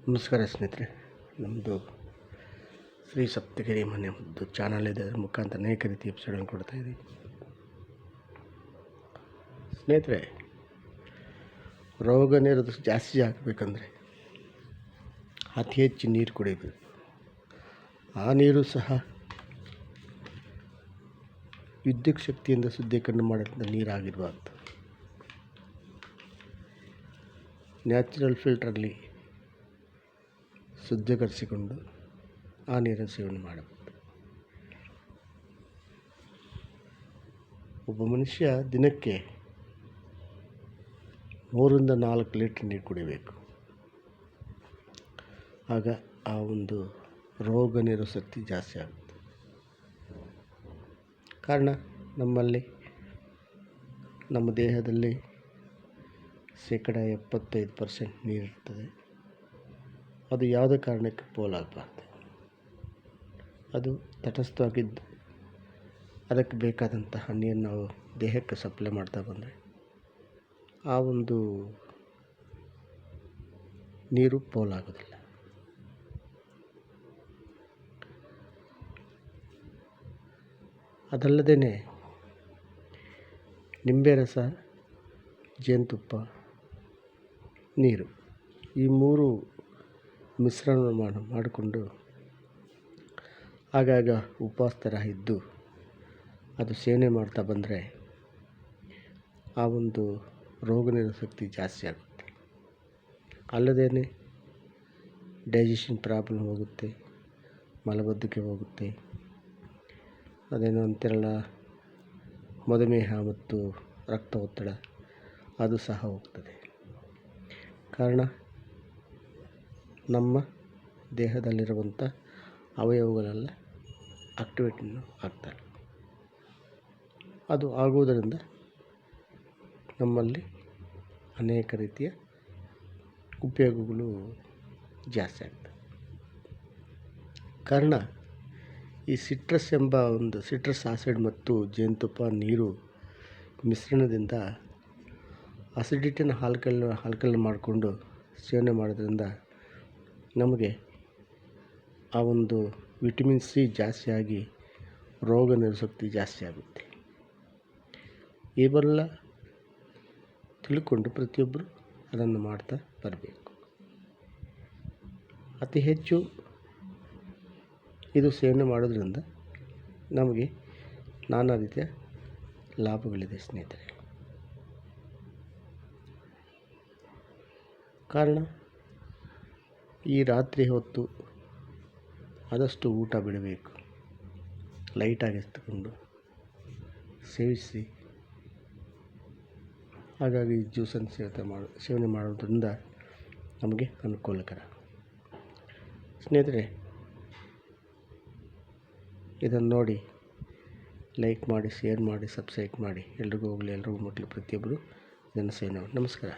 ನಮಸ್ಕಾರ ಸ್ನೇಹಿತರೆ, ನಮ್ಮದು ಶ್ರೀ ಸಪ್ತಗಿರಿ ಮನೆ ಒಂದು ಚಾನಲ್ ಇದೆ. ಅದರ ಮುಖಾಂತರ ಅನೇಕ ರೀತಿ ಎಪಿಸೋಡನ್ನು ಕೊಡ್ತಾಯಿದ್ದೀವಿ. ಸ್ನೇಹಿತರೆ, ರೋಗ ನಿರೋಧಕ ಜಾಸ್ತಿ ಆಗಬೇಕಂದ್ರೆ ಅತಿ ಹೆಚ್ಚು ನೀರು ಕುಡಿಬೇಕು. ಆ ನೀರು ಸಹ ವಿದ್ಯುತ್ ಶಕ್ತಿಯಿಂದ ಶುದ್ಧೀಕರಣ ಮಾಡೋದ್ರಿಂದ ನೀರಾಗಿರಬಾರ್ದು. ನ್ಯಾಚುರಲ್ ಫಿಲ್ಟ್ರಲ್ಲಿ ಶುದ್ಧೀಕರಿಸಿಕೊಂಡು ಆ ನೀರನ್ನು ಸೇವನೆ ಮಾಡಬಹುದು. ಒಬ್ಬ ಮನುಷ್ಯ ದಿನಕ್ಕೆ 3 ರಿಂದ 4 ಲೀಟ್ರ್ ನೀರು ಕುಡಿಬೇಕು. ಆಗ ಆ ಒಂದು ರೋಗ ನಿರೋಧಕ ಶಕ್ತಿ ಜಾಸ್ತಿ ಆಗುತ್ತೆ. ಕಾರಣ ನಮ್ಮ ದೇಹದಲ್ಲಿ 75% ನೀರಿರ್ತದೆ. ಅದು ಯಾವುದೇ ಕಾರಣಕ್ಕೆ ಪೋಲಾಗಬಾರ್ದು. ಅದು ತಟಸ್ಥವಾಗಿದ್ದು ಅದಕ್ಕೆ ಬೇಕಾದಂತಹ ನೀರನ್ನು ನಾವು ದೇಹಕ್ಕೆ ಸಪ್ಲೈ ಮಾಡ್ತಾ ಬಂದರೆ ಆ ಒಂದು ನೀರು ಪೋಲಾಗೋದಿಲ್ಲ. ಅದಲ್ಲದೇ ನಿಂಬೆ ರಸ, ಜೇನುತುಪ್ಪ, ನೀರು ಈ 3 ಮಿಶ್ರಣ ಮಾಡಿಕೊಂಡು ಆಗಾಗ ಉಪವಾಸ ಥರ ಇದ್ದು ಅದು ಸೇವನೆ ಮಾಡ್ತಾ ಬಂದರೆ ಆ ಒಂದು ರೋಗ ನಿರೋಧಕ ಶಕ್ತಿ ಜಾಸ್ತಿ ಆಗುತ್ತೆ. ಅಲ್ಲದೇ ಡೈಜೆಷನ್ ಪ್ರಾಬ್ಲಮ್ ಹೋಗುತ್ತೆ, ಮಲಬದ್ಧತೆ ಹೋಗುತ್ತೆ, ಅದೇನೋ ಅಂತಿರಲ್ಲ ಮಧುಮೇಹ ಮತ್ತು ರಕ್ತ ಒತ್ತಡ ಅದು ಸಹ ಹೋಗ್ತದೆ. ಕಾರಣ ನಮ್ಮ ದೇಹದಲ್ಲಿರುವಂಥ ಅವಯವಗಳೆಲ್ಲ ಆಕ್ಟಿವೇಟನ್ನು ಆಗ್ತಾರೆ. ಅದು ಆಗುವುದರಿಂದ ನಮ್ಮಲ್ಲಿ ಅನೇಕ ರೀತಿಯ ಉಪಯೋಗಗಳು ಜಾಸ್ತಿ ಆಗ್ತವೆ. ಕಾರಣ ಈ ಸಿಟ್ರಸ್ ಎಂಬ ಒಂದು ಸಿಟ್ರಸ್ ಆಸಿಡ್ ಮತ್ತು ಜೇನುತುಪ್ಪ ನೀರು ಮಿಶ್ರಣದಿಂದ ಅಸಿಡಿಟಿನ ಆಲ್ಕಲೈನ್ ಮಾಡಿಕೊಂಡು ಸೇವನೆ ಮಾಡೋದ್ರಿಂದ ನಮಗೆ ಆ ಒಂದು ವಿಟಮಿನ್ ಸಿ ಜಾಸ್ತಿಯಾಗಿ ರೋಗ ನಿರೋಧಕ ಶಕ್ತಿ ಜಾಸ್ತಿ ಆಗುತ್ತೆ. ಇವೆಲ್ಲ ತಿಳ್ಕೊಂಡು ಪ್ರತಿಯೊಬ್ಬರು ಅದನ್ನು ಮಾಡ್ತಾ ಬರಬೇಕು. ಅತಿ ಹೆಚ್ಚು ಇದು ಸೇವನೆ ಮಾಡೋದ್ರಿಂದ ನಮಗೆ ನಾನಾ ರೀತಿಯ ಲಾಭಗಳಿದೆ ಸ್ನೇಹಿತರೆ. ಕಾರಣ ಈ ರಾತ್ರಿ ಹೊತ್ತು ಆದಷ್ಟು ಊಟ ಬಿಡಬೇಕು. ಲೈಟಾಗಿ ಎತ್ತುಕೊಂಡು ಸೇವಿಸಿ ಹಾಗಾಗಿ ಜ್ಯೂಸನ್ನು ಸೇವನೆ ಮಾಡೋದ್ರಿಂದ ನಮಗೆ ಅನುಕೂಲಕರ. ಸ್ನೇಹಿತರೆ, ಇದನ್ನು ನೋಡಿ ಲೈಕ್ ಮಾಡಿ, ಶೇರ್ ಮಾಡಿ, ಸಬ್ಸ್ಕ್ರೈಬ್ ಮಾಡಿ. ಎಲ್ರಿಗೂ ಹೋಗಲಿ, ಎಲ್ರಿಗೂ ಮುಟ್ಟಲಿ, ಪ್ರತಿಯೊಬ್ಬರು ಇದನ್ನು ಸೇವನೆ ಮಾಡಿ. ನಮಸ್ಕಾರ.